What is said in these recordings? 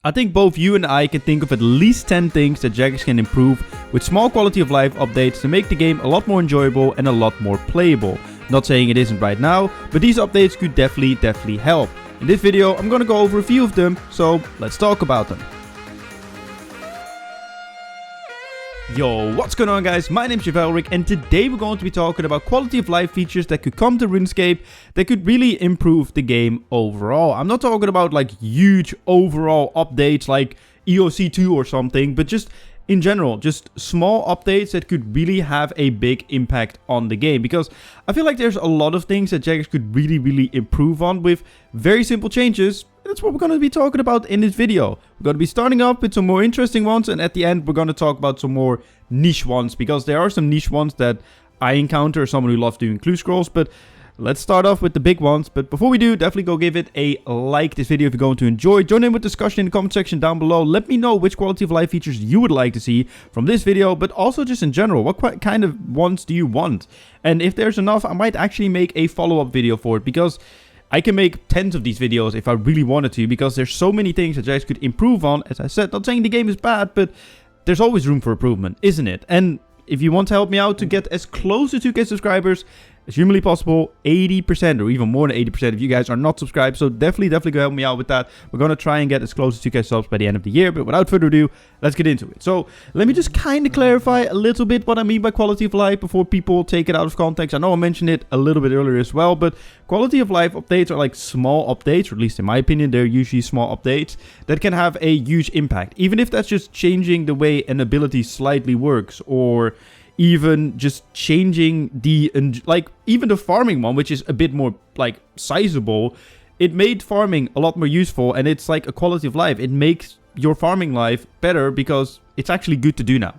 I think both you and I can think of at least 10 things that Jagex can improve with small quality of life updates to make the game a lot more enjoyable and a lot more playable. Not saying it isn't right now, but these updates could definitely help. In this video, I'm gonna go over a few of them, so let's talk about them. Yo, what's going on guys? My name's Chevalric and today we're going to be talking about quality of life features that could come to RuneScape that could really improve the game overall. I'm not talking about like huge overall updates like EOC 2 or something, but just in general, just small updates that could really have a big impact on the game. Because I feel like there's a lot of things that Jagex could really improve on with very simple changes. That's what we're going to be talking about in this video. We're going to be starting off with some more interesting ones, and at the end we're going to talk about some more niche ones, because there are some niche ones that I encounter as someone who loves doing clue scrolls. But let's start off with the big ones. But before we do, definitely go give it a like this video if you're going to enjoy. Join in with discussion in the comment section down below. Let me know which quality of life features you would like to see from this video, but also just in general, what kind of ones do you want? And if there's enough, I might actually make a follow-up video for it, because I can make tens of these videos if I really wanted to, because there's so many things that Jagex could improve on. As I said, not saying the game is bad, but there's always room for improvement, isn't it? And if you want to help me out to get as close to 2K subscribers as humanly possible, 80% or even more than 80% of you guys are not subscribed, so definitely go help me out with that. We're going to try and get as close to 2K subs by the end of the year, but without further ado, let's get into it. So let me just kind of clarify a little bit what I mean by quality of life before people take it out of context. I know I mentioned it a little bit earlier as well, but quality of life updates are like small updates, or at least in my opinion, they're usually small updates that can have a huge impact. Even if that's just changing the way an ability slightly works, or even just changing the, like, even the farming one, which is a bit more, like, sizable. It made farming a lot more useful, and it's like a quality of life. It makes your farming life better because it's actually good to do now.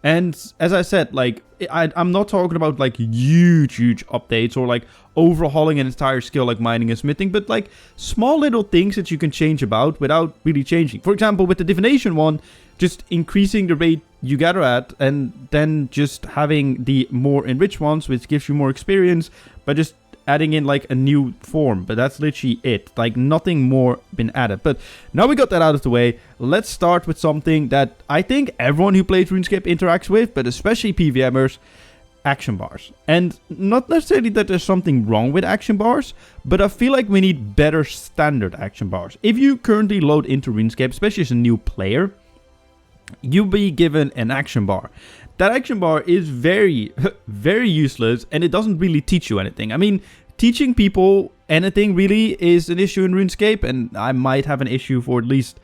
And as I said, like, I'm not talking about, like, huge updates or, like, overhauling an entire skill like mining and smithing, but, like, small little things that you can change about without really changing. For example, with the divination one, just increasing the rate you gather at, and then just having the more enriched ones, which gives you more experience, by just adding in like a new form. But that's literally it, like nothing more been added. But now we got that out of the way, let's start with something that I think everyone who plays RuneScape interacts with, but especially PVMers: action bars. And not necessarily that there's something wrong with action bars, but I feel like we need better standard action bars. If you currently load into RuneScape, especially as a new player, you'll be given an action bar. That action bar is very useless, and it doesn't really teach you anything. I mean, teaching people anything really is an issue in RuneScape, and I might have an issue for at least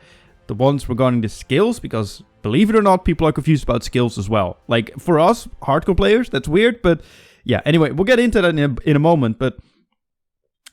the ones regarding the skills, because believe it or not, people are confused about skills as well. Like, for us hardcore players, that's weird, but yeah, anyway, we'll get into that in a moment. But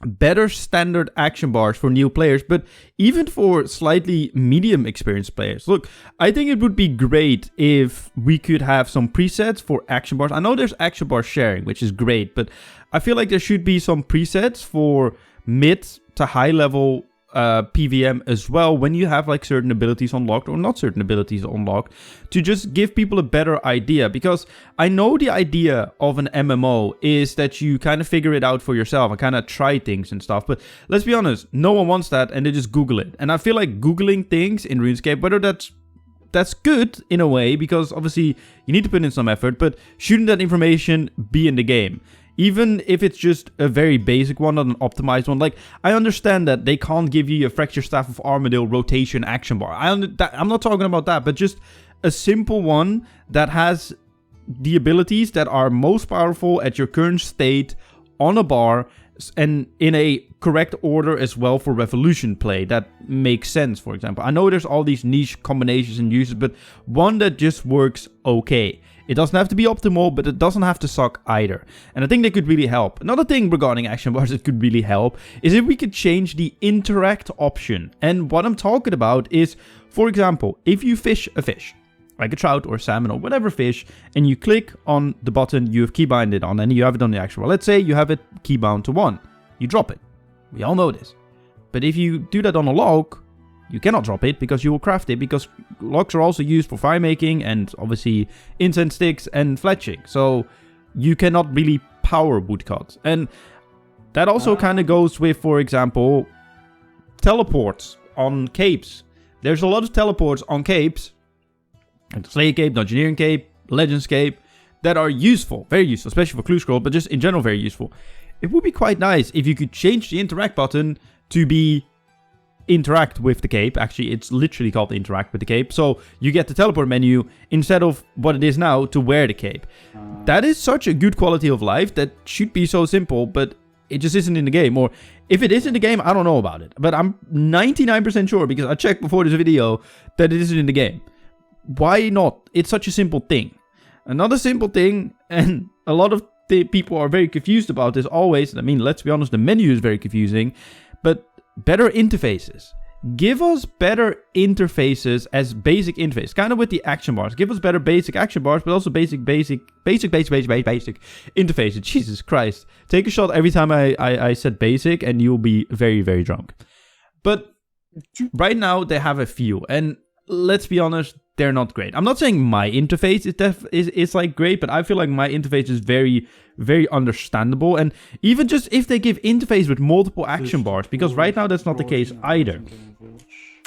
better standard action bars for new players, but even for slightly medium experienced players. Look, I think it would be great if we could have some presets for action bars. I know there's action bar sharing, which is great, but I feel like there should be some presets for mid to high level PVM as well, when you have like certain abilities unlocked or not certain abilities unlocked, to just give people a better idea. Because I know the idea of an MMO is that you kind of figure it out for yourself and kind of try things and stuff, but let's be honest, no one wants that, and they just Google it. And I feel like Googling things in RuneScape, whether that's good in a way, because obviously you need to put in some effort, but shouldn't that information be in the game? Even if it's just a very basic one, not an optimized one. Like, I understand that they can't give you a Fracture Staff of Armadale rotation action bar. I'm not talking about that, but just a simple one that has the abilities that are most powerful at your current state on a bar, and in a correct order as well for Revolution play. That makes sense, for example. I know there's all these niche combinations and uses, but one that just works okay. It doesn't have to be optimal, but it doesn't have to suck either. And I think that could really help. Another thing regarding action bars that could really help is if we could change the interact option. And what I'm talking about is, for example, if you fish a fish, like a trout or salmon or whatever fish, and you click on the button you have keybind it on, and you have it on the action bar. Let's say you have it keybound to 1. You drop it. We all know this. But if you do that on a log, you cannot drop it because you will craft it, because logs are also used for fire making and obviously incense sticks and fletching. So you cannot really power woodcut. And that also kind of goes with, for example, teleports on capes. there's a lot of teleports on capes, like the Slayer Cape, Dungeoneering Cape, Legends Cape, that are useful, very useful, especially for clue scroll, but just in general very useful. It would be quite nice if you could change the interact button to be interact with the cape. Actually, it's literally called interact with the cape. So you get the teleport menu instead of what it is now to wear the cape. That is such a good quality of life that should be so simple, but it just isn't in the game. Or if it is in the game, I don't know about it. But I'm 99% sure, because I checked before this video, that it isn't in the game. Why not? It's such a simple thing. Another simple thing, and a lot of people are very confused about this always. I mean, let's be honest, the menu is very confusing. But better interfaces. Give us better interfaces as basic interface. Kind of with the action bars. Give us better basic action bars, but also basic interfaces. Jesus Christ. Take a shot every time I said basic and you'll be very, very drunk. But right now they have a few. And let's be honest, they're not great. I'm not saying my interface is like great, but I feel like my interface is very, very understandable. And even just if they give interface with multiple action bars, because right now that's not the case either.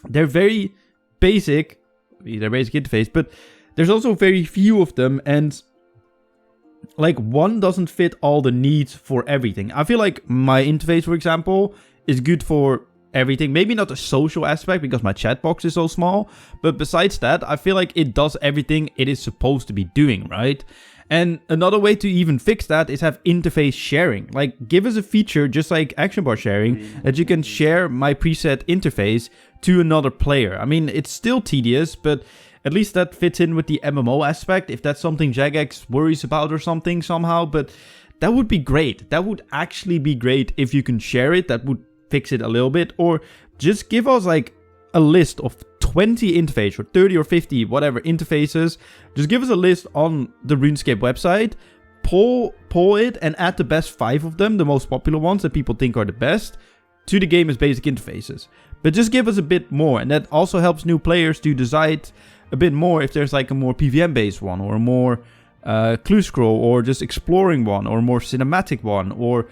They're very basic. They're basic interface, but there's also very few of them, and like one doesn't fit all the needs for everything. I feel like my interface, for example, is good for everything. Maybe not the social aspect because my chat box is so small, but besides that, I feel like it does everything it is supposed to be doing, right? And another way to even fix that is have interface sharing. Like, give us a feature just like action bar sharing that you can share my preset interface to another player. I mean, it's still tedious, but at least that fits in with the MMO aspect, if that's something Jagex worries about or something somehow. But that would be great. That would actually be great if you can share it. That would fix it a little bit. Or just give us like a list of 20 interfaces or 30 or 50 whatever interfaces. Just give us a list on the RuneScape website, pull it and add the best 5 of them, the most popular ones that people think are the best, to the game as basic interfaces. But just give us a bit more, and that also helps new players to decide a bit more if there's like a more PVM based one, or a more clue scroll, or just exploring one, or a more cinematic one, or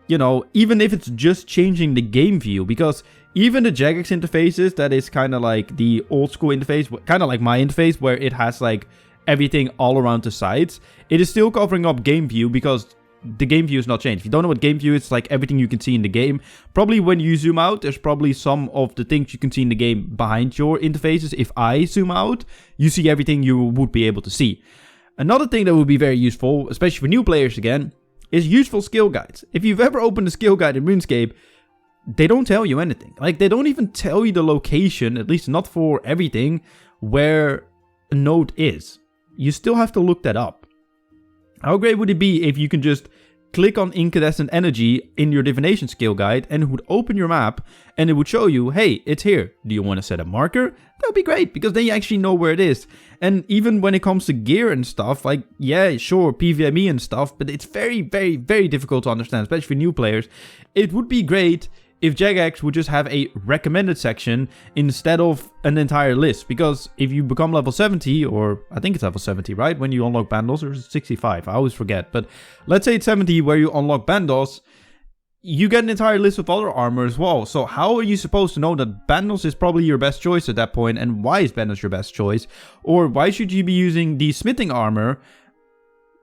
you know, even if it's just changing the game view. Because even the Jagex interfaces, that is kind of like the old school interface, kind of like my interface, where it has like everything all around the sides, it is still covering up game view because the game view is not changed. If you don't know what game view is, it's like everything you can see in the game. Probably when you zoom out, there's probably some of the things you can see in the game behind your interfaces. If I zoom out, you see everything you would be able to see. Another thing that would be very useful, especially for new players again, is useful skill guides. If you've ever opened a skill guide in RuneScape, they don't tell you anything. Like, they don't even tell you the location, at least not for everything, where a node is. You still have to look that up. How great would it be if you can just click on incandescent energy in your divination skill guide and it would open your map and it would show you, hey, it's here. Do you want to set a marker? That would be great, because then you actually know where it is. And even when it comes to gear and stuff, like, yeah, sure, PvMe and stuff, but it's very, very, very difficult to understand, especially for new players. It would be great if Jagex would just have a recommended section instead of an entire list. Because if you become level 70, or I think it's level 70, right? When you unlock Bandos, or 65, I always forget. But let's say it's 70 where you unlock Bandos, you get an entire list of other armor as well. So how are you supposed to know that Bandos is probably your best choice at that point? And why is Bandos your best choice? Or why should you be using the smithing armor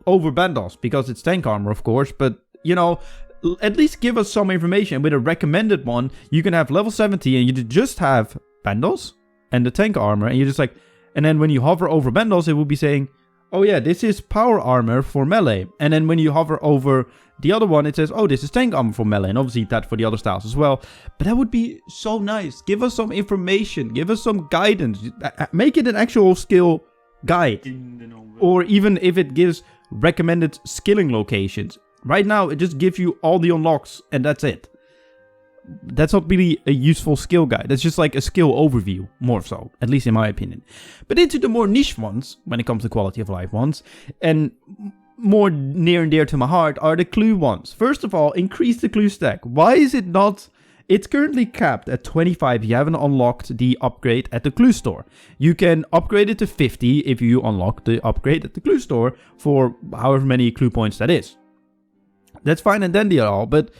over Bandos? Because it's tank armor, of course, but, you know, at least give us some information. With a recommended one, you can have level 70 and you just have Bandos and the tank armor, and you're just like, and then when you hover over Bandos, it will be saying, oh yeah, this is power armor for melee. And then when you hover over the other one, it says, oh, this is tank armor for melee, and obviously that for the other styles as well. But that would be so nice. Give us some information, give us some guidance, make it an actual skill guide. Or even if it gives recommended skilling locations. Right now, it just gives you all the unlocks, and that's it. That's not really a useful skill guide. That's just like a skill overview, more so, at least in my opinion. But into the more niche ones, when it comes to quality of life ones, and more near and dear to my heart, are the clue ones. First of all, increase the clue stack. Why is it not... It's currently capped at 25 if you haven't unlocked the upgrade at the clue store. You can upgrade it to 50 if you unlock the upgrade at the clue store for however many clue points that is. That's fine and dandy at all, but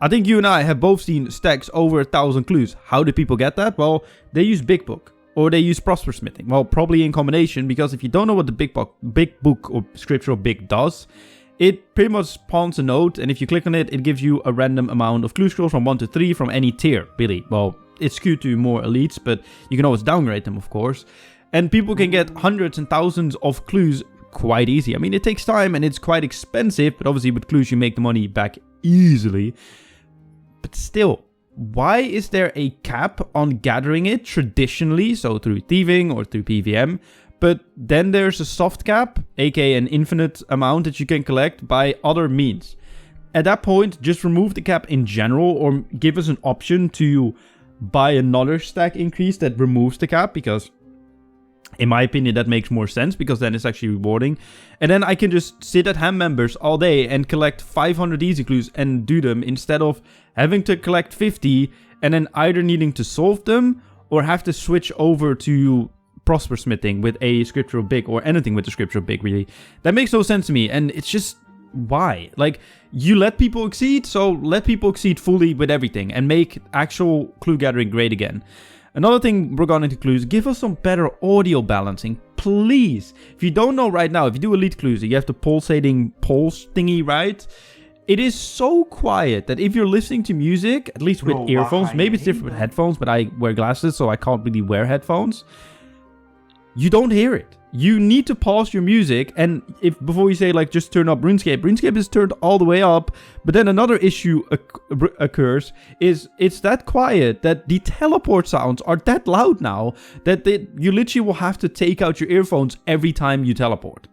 I think you and I have both seen stacks over 1,000 clues. How do people get that? Well, they use Big Book. or they use prosper smithing. Well, probably in combination, because if you don't know what the big book or scriptural big does, it pretty much spawns a node, and if you click on it, it gives you a random amount of clue scrolls from 1 to 3 from any tier, really. Well, it's skewed to more elites, but you can always downgrade them, of course. And people can get hundreds and thousands of clues quite easy. I mean, it takes time and it's quite expensive, but obviously with clues you make the money back easily. But still, why is there a cap on gathering it traditionally, so through thieving or through PVM, but then there's a soft cap, aka an infinite amount that you can collect by other means? At that point, just remove the cap in general, or give us an option to buy another stack increase that removes the cap, because in my opinion that makes more sense, because then it's actually rewarding. And then I can just sit at ham members all day and collect 500 easy clues and do them, instead of having to collect 50 and then either needing to solve them or have to switch over to prosper smithing with a scriptural big, or anything with the scriptural big, really. That makes no sense to me, and it's just, why? Like, you let people exceed, so let people exceed fully with everything and make actual clue gathering great again. Another thing regarding to clues, give us some better audio balancing, please. If you don't know right now, if you do elite clues, you have the pulsating pulse thingy, right? It is so quiet that if you're listening to music, at least with earphones, maybe it's different with headphones, but I wear glasses, so I can't really wear headphones. You don't hear it. You need to pause your music, and if before you say like just turn up RuneScape, RuneScape is turned all the way up, but then another issue occurs, is it's that quiet that the teleport sounds are that loud now that you literally will have to take out your earphones every time you teleport.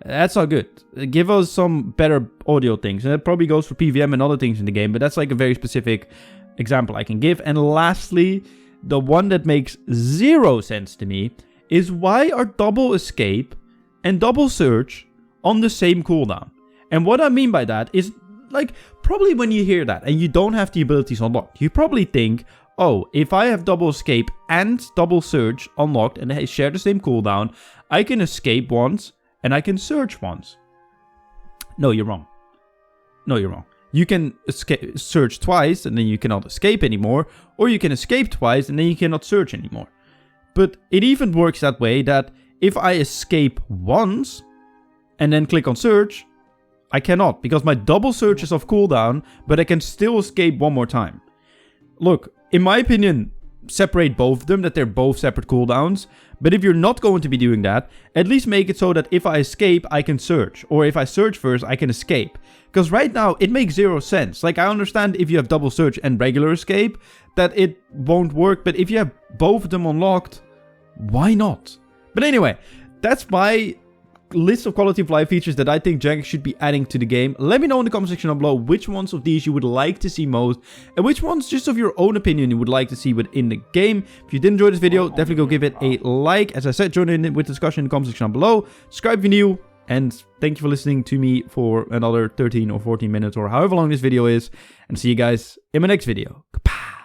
That's not good. Give us some better audio things, and that probably goes for PVM and other things in the game, but that's like a very specific example I can give. And lastly, the one that makes zero sense to me is, why are double escape and double search on the same cooldown? And what I mean by that is, like, probably when you hear that and you don't have the abilities unlocked, you probably think, oh, if I have double escape and double search unlocked and they share the same cooldown, I can escape once and I can search once. No, you're wrong. No, you're wrong. You can search twice and then you cannot escape anymore, or you can escape twice and then you cannot search anymore. But it even works that way that if I escape once and then click on search, I cannot, because my double search is off cooldown, but I can still escape one more time. Look, in my opinion, separate both of them, that they're both separate cooldowns. But if you're not going to be doing that, at least make it so that if I escape, I can search. Or if I search first, I can escape. Because right now, it makes zero sense. Like, I understand if you have double search and regular escape, that it won't work. But if you have both of them unlocked, why not? But anyway, that's my list of quality of life features that I think Jagex should be adding to the game. Let me know in the comment section down below which ones of these you would like to see most, and which ones, just of your own opinion, you would like to see within the game. If you did enjoy this video, definitely go give it a like. As I said, join in with discussion in the comment section down below. Subscribe if you're new, and thank you for listening to me for another 13 or 14 minutes, or however long this video is, and see you guys in my next video. Goodbye.